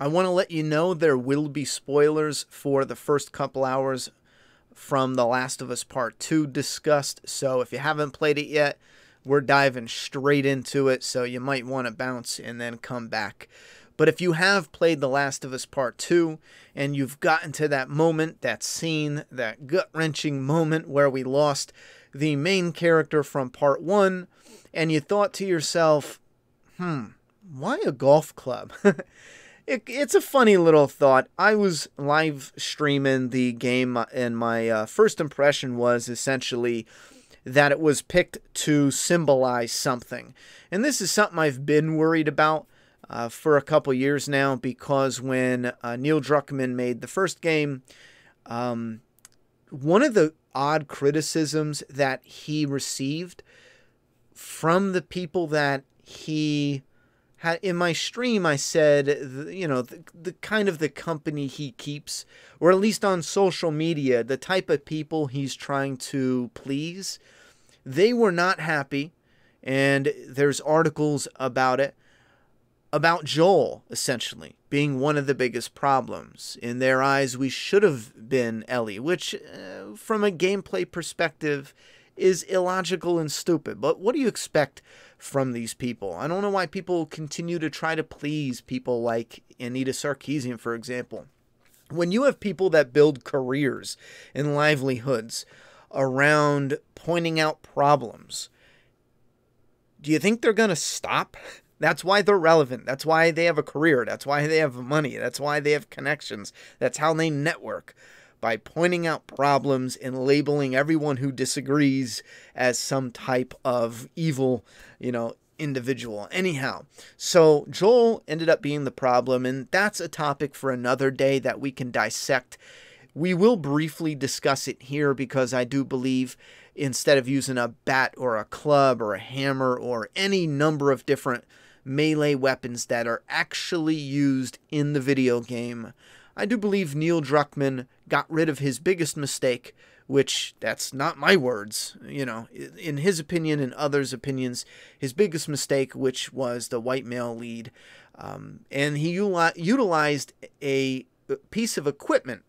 I want to let you know there will be spoilers for the first couple hours from The Last of Us Part 2 discussed. So if you haven't played it yet, we're diving straight into it. So you might want to bounce and then come back. But if you have played The Last of Us Part 2 and you've gotten to that moment, that scene, that gut-wrenching moment where we lost the main character from Part 1, and you thought to yourself, why a golf club? It's a funny little thought. I was live streaming the game, and my first impression was essentially that it was picked to symbolize something. And this is something I've been worried about for a couple years now, because when Neil Druckmann made the first game, one of the odd criticisms that he received from the people that he had in my stream, I said, the kind of the company he keeps, or at least on social media, the type of people he's trying to please, they were not happy. And there's articles about it, about Joel, essentially, being one of the biggest problems. In their eyes, we should have been Ellie, which, from a gameplay perspective, is illogical and stupid. But what do you expect from these people? I don't know why people continue to try to please people like Anita Sarkeesian, for example. When you have people that build careers and livelihoods around pointing out problems, do you think they're going to stop? That's why they're relevant. That's why they have a career. That's why they have money. That's why they have connections. That's how they network, by pointing out problems and labeling everyone who disagrees as some type of evil, individual. Anyhow, so Joel ended up being the problem, and that's a topic for another day that we can dissect. We will briefly discuss it here because I do believe instead of using a bat or a club or a hammer or any number of different melee weapons that are actually used in the video game, I do believe Neil Druckmann got rid of his biggest mistake, which, that's not my words, in his opinion and others' opinions, his biggest mistake, which was the white male lead. And he utilized a piece of equipment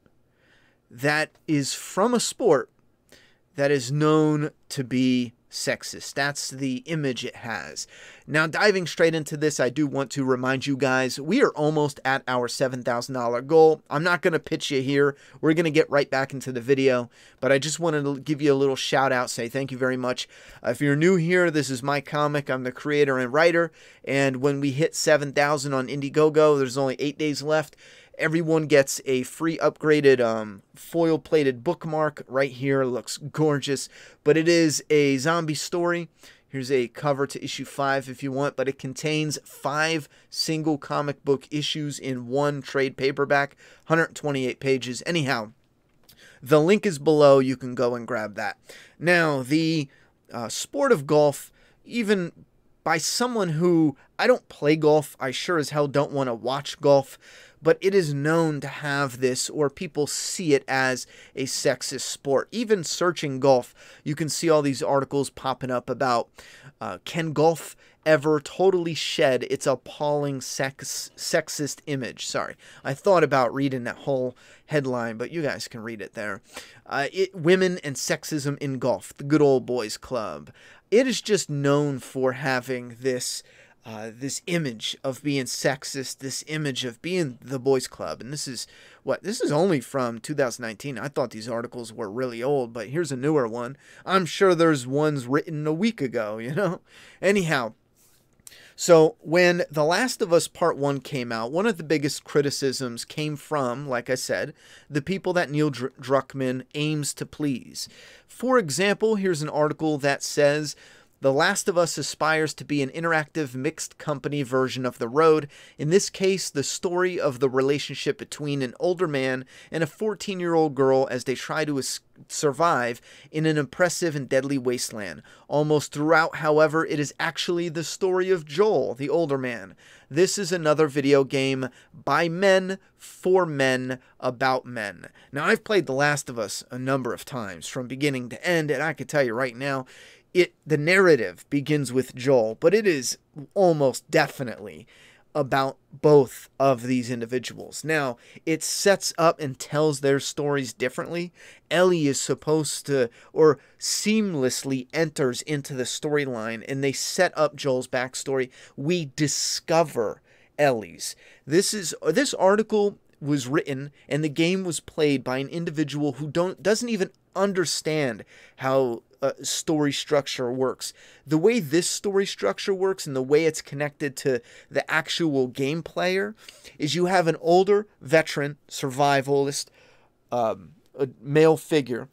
that is from a sport that is known to be sexist. That's the image it has. Now, diving straight into this, I do want to remind you guys, we are almost at our $7,000 goal. I'm not going to pitch you here. We're going to get right back into the video, but I just wanted to give you a little shout out, say thank you very much. If you're new here, this is my comic. I'm the creator and writer, and when we hit 7,000 on IndieGoGo, there's only 8 days left. Everyone gets a free upgraded foil-plated bookmark right here. It looks gorgeous, but it is a zombie story. Here's a cover to issue 5 if you want, but it contains 5 single comic book issues in one trade paperback, 128 pages. Anyhow, the link is below. You can go and grab that. Now, the sport of golf, even by someone who, I don't play golf, I sure as hell don't want to watch golf, but it is known to have this, or people see it as a sexist sport. Even searching golf, you can see all these articles popping up about can golf ever totally shed its appalling sexist image. Sorry, I thought about reading that whole headline, but you guys can read it there. Women and sexism in golf, the good old boys club. It is just known for having this this image of being sexist, this image of being the boys club. And this is only from 2019. I thought these articles were really old, but here's a newer one. I'm sure there's ones written a week ago, Anyhow, so when The Last of Us Part 1 came out, one of the biggest criticisms came from, like I said, the people that Neil Druckmann aims to please. For example, here's an article that says, The Last of Us aspires to be an interactive mixed company version of The Road. In this case, the story of the relationship between an older man and a 14-year-old girl as they try to survive in an oppressive and deadly wasteland. Almost throughout, however, it is actually the story of Joel, the older man. This is another video game by men, for men, about men. Now, I've played The Last of Us a number of times, from beginning to end, and I can tell you right now, the narrative begins with Joel, but it is almost definitely about both of these individuals. Now, it sets up and tells their stories differently. Ellie is supposed to, or seamlessly enters into the storyline, and they set up Joel's backstory. We discover Ellie's. This article was written and the game was played by an individual who doesn't even understand how story structure works. The way this story structure works and the way it's connected to the actual game player is you have an older veteran survivalist, a male figure.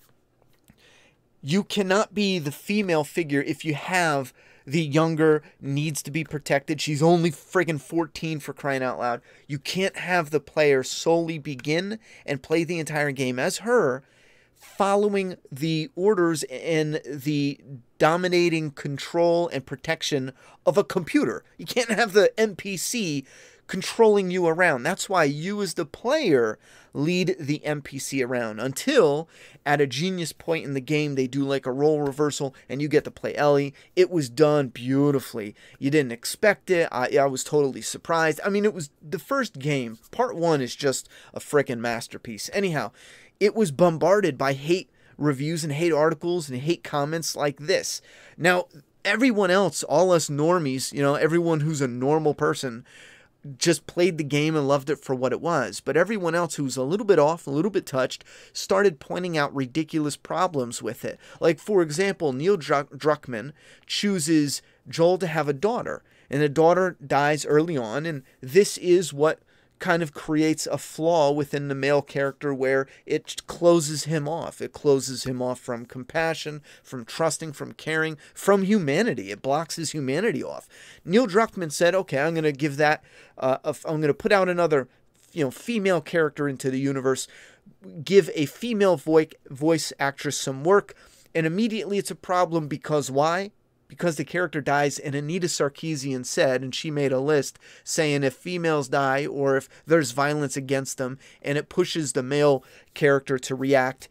You cannot be the female figure if you have the younger, needs to be protected. She's only friggin' 14, for crying out loud. You can't have the player solely begin and play the entire game as her, following the orders and the dominating control and protection of a computer. You can't have the NPC controlling you around. That's why you as the player lead the NPC around until at a genius point in the game they do like a role reversal and you get to play Ellie. It was done beautifully. You didn't expect it. I was totally surprised. I mean, it was the first game. Part 1 is just a frickin' masterpiece. Anyhow, it was bombarded by hate reviews and hate articles and hate comments like this. Now, everyone else, all us normies, everyone who's a normal person, just played the game and loved it for what it was. But everyone else who's a little bit off, a little bit touched, started pointing out ridiculous problems with it. Like, for example, Neil Druckmann chooses Joel to have a daughter, and the daughter dies early on, and this is what kind of creates a flaw within the male character where it closes him off. It closes him off from compassion, from trusting, from caring, from humanity. It blocks his humanity off. Neil Druckmann said, okay, I'm going to give that, I'm going to put out another, female character into the universe, give a female voice actress some work, and immediately it's a problem because why? Because the character dies, and Anita Sarkeesian said, and she made a list saying if females die or if there's violence against them and it pushes the male character to react,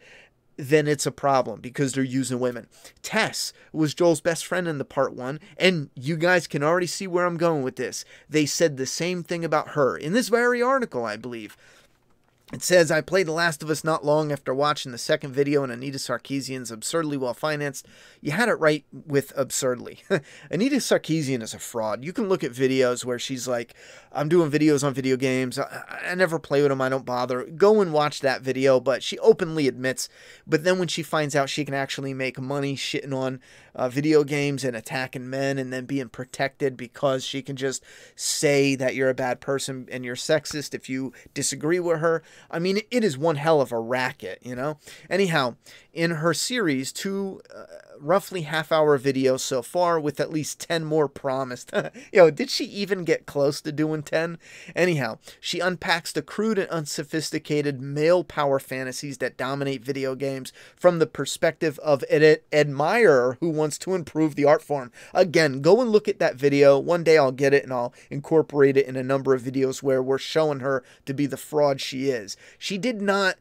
then it's a problem because they're using women. Tess was Joel's best friend in the part 1, and you guys can already see where I'm going with this. They said the same thing about her in this very article, I believe. It says, I played The Last of Us not long after watching the second video in Anita Sarkeesian's Absurdly Well-Financed. You had it right with absurdly. Anita Sarkeesian is a fraud. You can look at videos where she's like, I'm doing videos on video games. I never play with them. I don't bother. Go and watch that video, but she openly admits. But then when she finds out she can actually make money shitting on video games and attacking men and then being protected because she can just say that you're a bad person and you're sexist if you disagree with her. I mean, it is one hell of a racket, Anyhow, in her series, 2 roughly half-hour videos so far with at least 10 more promised. Did she even get close to doing 10? Anyhow, she unpacks the crude and unsophisticated male power fantasies that dominate video games from the perspective of an admirer who wants to improve the art form. Again, go and look at that video. One day I'll get it and I'll incorporate it in a number of videos where we're showing her to be the fraud she is. She did not...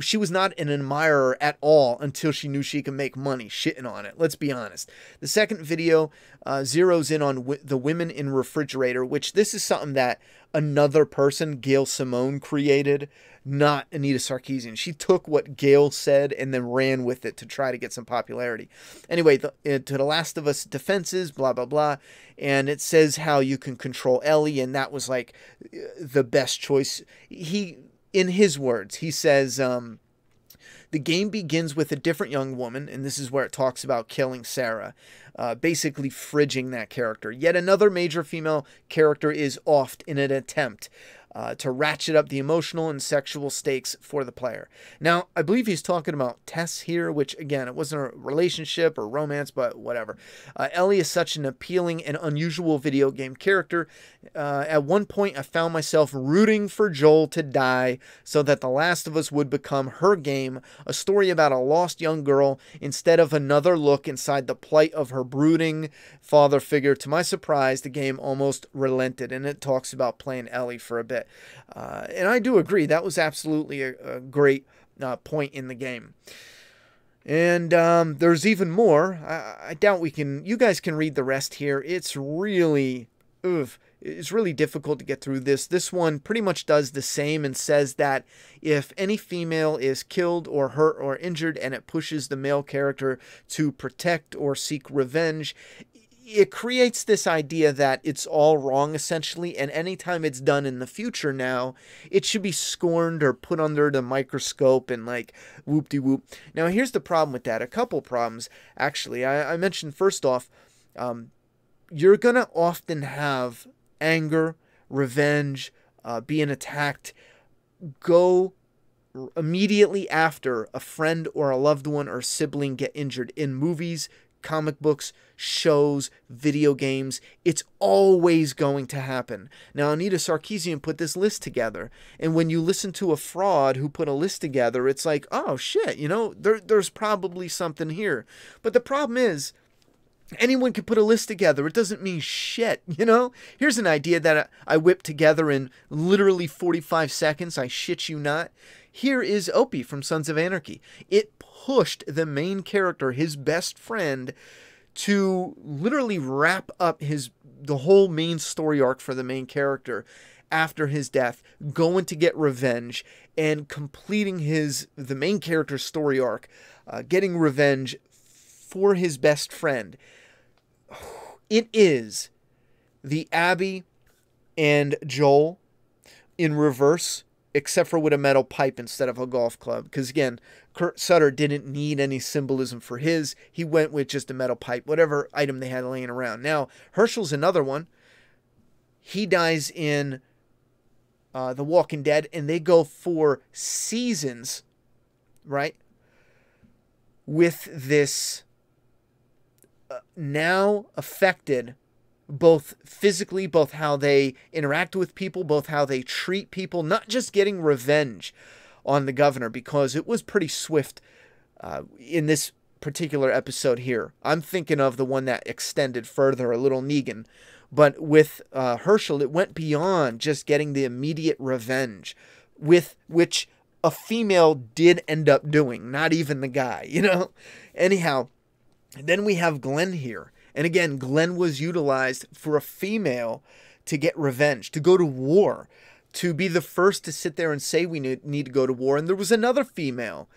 she was not an admirer at all until she knew she could make money shitting on it. Let's be honest. The second video zeroes in on the women in refrigerator, which this is something that another person, Gail Simone, created, not Anita Sarkeesian. She took what Gail said and then ran with it to try to get some popularity. Anyway, to The Last of Us defenses, blah, blah, blah. And it says how you can control Ellie, and that was like the best choice. In his words, he says, the game begins with a different young woman, and this is where it talks about killing Sarah, basically fridging that character. Yet another major female character is offed in an attempt to ratchet up the emotional and sexual stakes for the player. Now, I believe he's talking about Tess here, which, again, it wasn't a relationship or romance, but whatever. Ellie is such an appealing and unusual video game character. At one point, I found myself rooting for Joel to die so that The Last of Us would become her game, a story about a lost young girl, instead of another look inside the plight of her brooding father figure. To my surprise, the game almost relented, and it talks about playing Ellie for a bit. And I do agree, that was absolutely a great point in the game. And there's even more. I doubt you guys can read the rest here. It's really, it's really difficult to get through this. This one pretty much does the same and says that if any female is killed or hurt or injured and it pushes the male character to protect or seek revenge, it creates this idea that it's all wrong, essentially, and anytime it's done in the future now, it should be scorned or put under the microscope and like whoop-de-whoop. Now, here's the problem with that. A couple problems, actually. I mentioned, first off, you're going to often have anger, revenge, being attacked, go immediately after a friend or a loved one or sibling get injured in movies, comic books, shows, video games. It's always going to happen. Now, Anita Sarkeesian put this list together, and when you listen to a fraud who put a list together, it's like, oh shit, there's probably something here. But the problem is, anyone can put a list together. It doesn't mean shit, Here's an idea that I whipped together in literally 45 seconds. I shit you not. Here is Opie from Sons of Anarchy. It pushed the main character, his best friend, to literally wrap up the whole main story arc for the main character after his death, going to get revenge and completing the main character's story arc, getting revenge for his best friend. It is the Abby and Joel in reverse, except for with a metal pipe instead of a golf club. Because again, Kurt Sutter didn't need any symbolism for his. He went with just a metal pipe, whatever item they had laying around. Now, Herschel's another one. He dies in The Walking Dead, and they go for seasons, right? With this now affected both physically, both how they interact with people, both how they treat people, not just getting revenge on the governor, because it was pretty swift in this particular episode here. I'm thinking of the one that extended further, a little Negan. But with Herschel, it went beyond just getting the immediate revenge, with which a female did end up doing, not even the guy, Anyhow, then we have Glenn here. And again, Glenn was utilized for a female to get revenge, to go to war, to be the first to sit there and say we need to go to war. And there was another female.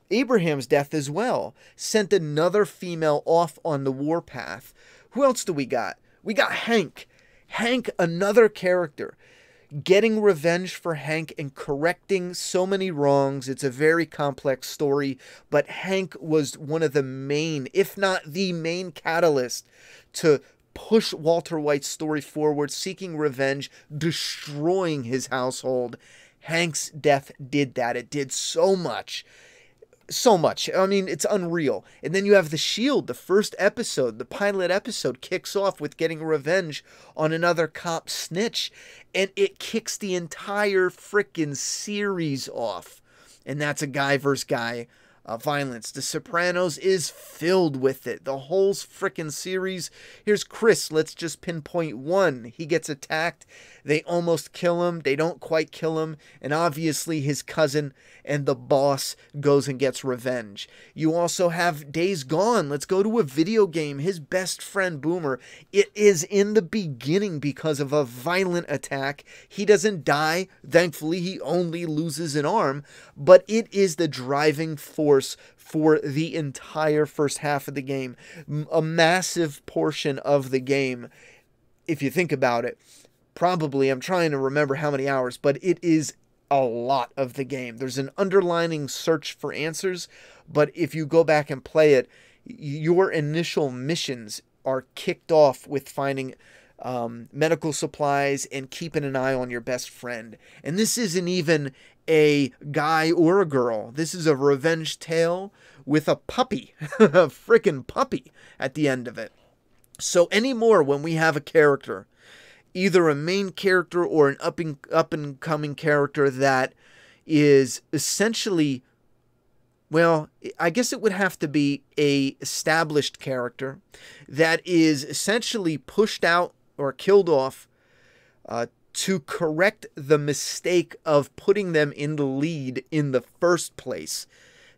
Abraham's death as well sent another female off on the war path. Who else do we got? We got Hank. Hank, another character, getting revenge for Hank and correcting so many wrongs. It's a very complex story, but Hank was one of the main, if not the main catalyst to push Walter White's story forward, seeking revenge, destroying his household. Hank's death did that. It did so much. So much. I mean, it's unreal. And then you have The Shield. The first episode, the pilot episode, kicks off with getting revenge on another cop snitch. And it kicks the entire frickin' series off. And that's a guy versus guy violence. The Sopranos is filled with it. The whole frickin' series. Here's Chris. Let's just pinpoint one. He gets attacked. They almost kill him. They don't quite kill him. And obviously his cousin and the boss goes and gets revenge. You also have Days Gone. Let's go to a video game. His best friend, Boomer. It is in the beginning because of a violent attack. He doesn't die. Thankfully, he only loses an arm. But it is the driving force for the entire first half of the game. A massive portion of the game, if you think about it. Probably, I'm trying to remember how many hours, but it is a lot of the game. There's an underlining search for answers, but if you go back and play it, your initial missions are kicked off with finding medical supplies and keeping an eye on your best friend. And this isn't even a guy or a girl. This is a revenge tale with a puppy, a freaking puppy at the end of it. So anymore, when we have a character, either a main character or an up and coming character that is essentially, well, I guess it would have to be a established character that is essentially pushed out or killed off to correct the mistake of putting them in the lead in the first place.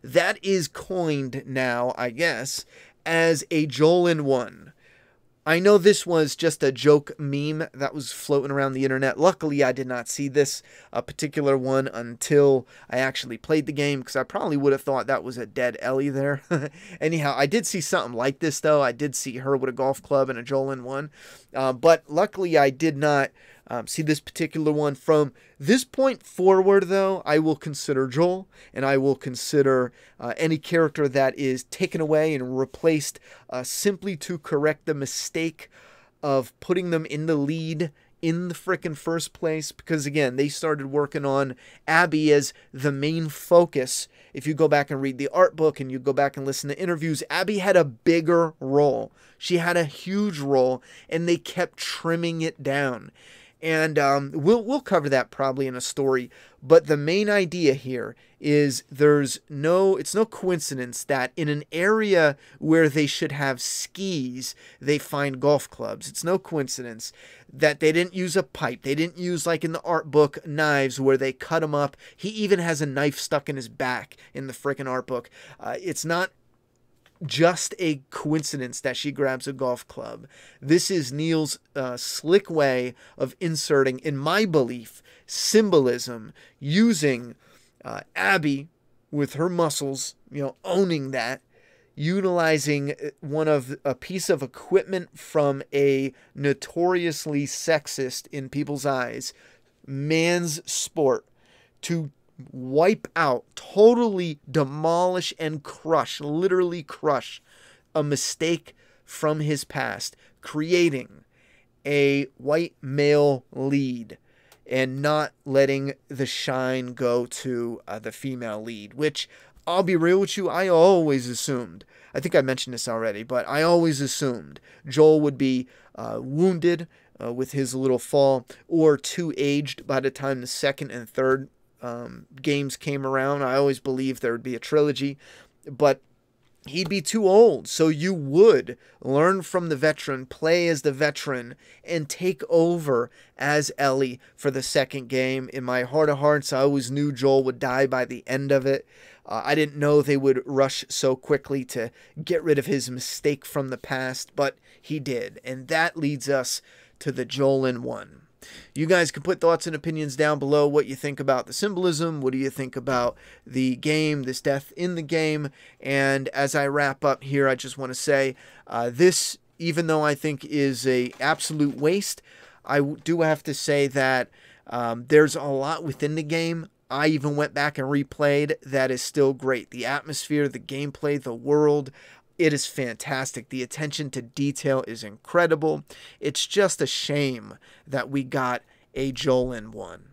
That is coined now, I guess, as a Joel in One. I know this was just a joke meme that was floating around the internet. Luckily, I did not see this particular one until I actually played the game, because I probably would have thought that was a dead Ellie there. Anyhow, I did see something like this, though. I did see her with a golf club and a Joel in one. But luckily, I did not see this particular one. From this point forward, though, I will consider Joel, and I will consider any character that is taken away and replaced simply to correct the mistake of putting them in the lead in the frickin' first place. Because again, they started working on Abby as the main focus. If you go back and read the art book and you go back and listen to interviews, Abby had a bigger role. She had a huge role, and they kept trimming it down. And we'll cover that probably in a story. But the main idea here is it's no coincidence that in an area where they should have skis, they find golf clubs. It's no coincidence that they didn't use a pipe. They didn't use, like in the art book, knives where they cut him up. He even has a knife stuck in his back in the frickin' art book. It's not just a coincidence that she grabs a golf club. This is Neil's slick way of inserting, in my belief, symbolism, using Abby with her muscles, owning that, utilizing a piece of equipment from a notoriously sexist, in people's eyes, man's sport to wipe out, totally demolish and crush, literally crush a mistake from his past, creating a white male lead and not letting the shine go to the female lead, which, I'll be real with you, I always assumed, I think I mentioned this already, but I always assumed Joel would be wounded with his little fall, or too aged by the time the second and third games came around. I always believed there would be a trilogy, but he'd be too old. So you would learn from the veteran, play as the veteran, and take over as Ellie for the second game. In my heart of hearts, I always knew Joel would die by the end of it. I didn't know they would rush so quickly to get rid of his mistake from the past, but he did. And that leads us to the Joel in 1. You guys can put thoughts and opinions down below, what you think about the symbolism, what do you think about the game, this death in the game. And as I wrap up here, I just want to say this, even though I think is a absolute waste, I do have to say that there's a lot within the game. I even went back and replayed that is still great. The atmosphere, the gameplay, the world, it is fantastic. The attention to detail is incredible. It's just a shame that we got a Joel in 1.